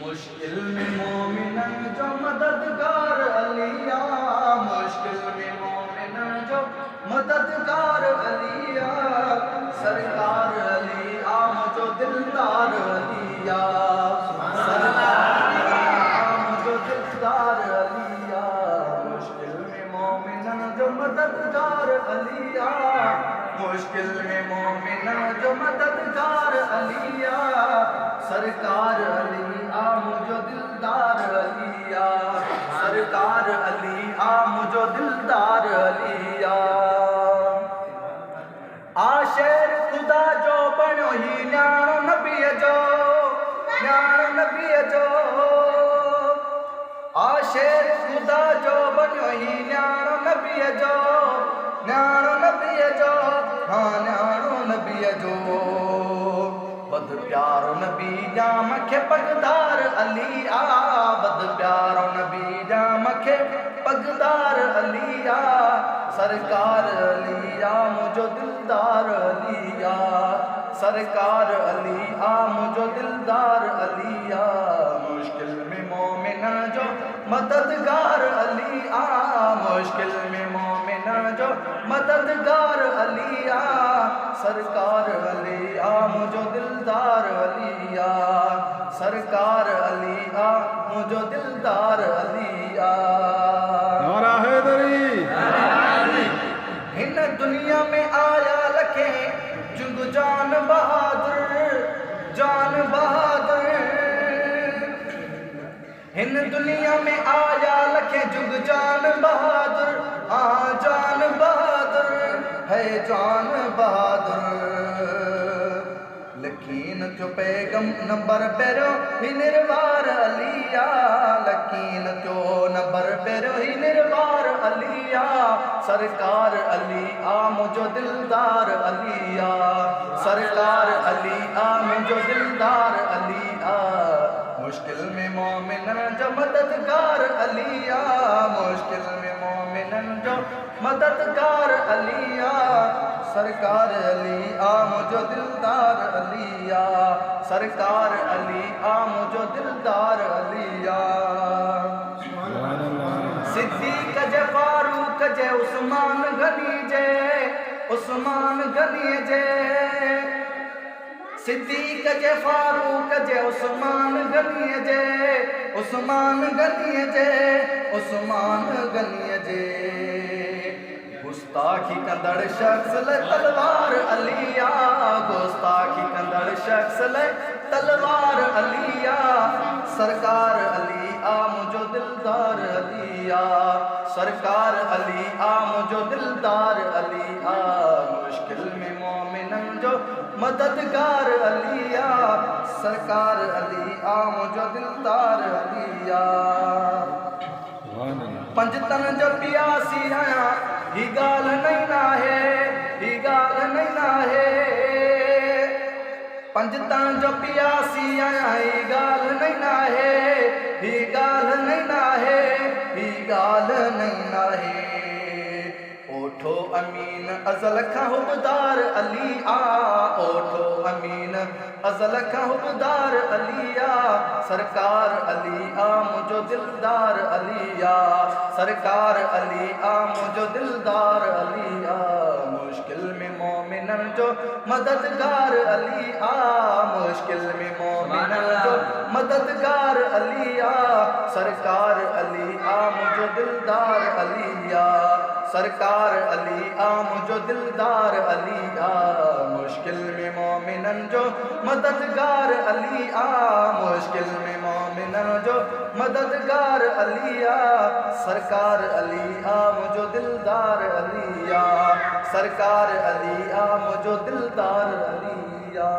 मुश्किल में मोमिनन जो मददगार अलिया, मुश्किल में मोमिनन जो मददगार अलिया, सरकार अली आम जो दिलदार अलिया, सरकार आम जो दिलदार अलिया, मुश्किल में मोमिनन जो मददगार अलिया, मुश्किल में मोमिनन जो मददगार अलिया, सरकार अली आम जो दिलदार अलिया, सरकार अली आम जो दिलदार अलिया। आशेर खुदा जो बनो ही न्याणो नबी जो, न्याणो नबी जो, आशेर खुदा जो बनो ही न्याणो नबी जो, न्याणो नबी जो, हाँ न्याणो नबी जो। बद प्यारो नबी जाम खे पगदार अली आ, बद प्यारो नबी जाम खे पगदार अली आ, सरकार अली आ मुझो दिलदार अली आ, सरकार अली आ मुझो दिलदार अली आ, मुश्किल में मोमिना जो मददगार अली आ, मुश्किल में मोमिना जो मददगार अली आ, सरकार अली आ मुझो दिलदार अली आ, सरकार अली आ मुझो दिलदार अली आ। नारा हैदरी। हिन दुनिया में आया लखे जुग जान बहादुर, जान बहादुर, हिन दुनिया में आया लखे जुग जान बहादुर, आ जान बहादुर है जान बहादुर। लकीन जो पैगम नंबर पैरो ही निर्वार अलिया, लकीन जो नंबर पैरो ही निर्वार अलिया, सरकार अली आ मुझो दिलदार अलिया, सरकार अली आ मुझो दिलदार अलिया, मुश्किल में मोमिनन जो मददगार अलिया, मुश्किल में मोमिनन जो मददगार अलिया, सरकार अली आ मुझो दिलदार अलिया, सरकार अली आ मुझो दिलदार अलिया। सिद्दीक जे फारूक जे उस्मान गनी जे, उस्मान गनी जे, सिद्दीक जे फारूक जे उस्मान गनी जे, उस्मान गनी जे, उस्मान गनी जे। गुस्ताखी कंदड़ शख्स ले तलवार अलिया, गुस्ताखी कंदड़ शख्स ले तलवार अलिया, सरकार अली आ मुझो दिलदार अलिया, सरकार अली आ मुझो दिलदार अलिया, मुश्किल में मोमिनन जो मददगार अलिया, सरकार अली आ मुझो दिलदार अलिया। पंजतन जो पियासी आया ही गाल नहीं ना है, ही गाल नहीं ना है, पंजतन जो पियासी आया ही गाल नहीं ना है, ही गाल नहीं ना है, ही गाल नहीं ना है। ओठो अमीन अजल का हुबदार अली आ, ओठो अमीन अजल का हुबदार अलिया, सरकार अली आ मुझो दिलदार अलिया, सरकार अली आ मुझो दिलदार अलिया, मुश्किल में मोमिनन जो मददगार अली आ, मुश्किल में मोमिनन जो मददगार अलिया, सरकार अली आ मुझो दिलदार अलिया, सरकार अली आ मुझो दिलदार अलिया, मुश्किल में मोमिनन जो मददगार अली आ, मुश्किल में मोमिनन जो मददगार अलिया, सरकार अली आ मुझो दिलदार अलिया, सरकार अली आ मुझो दिलदार अलिया।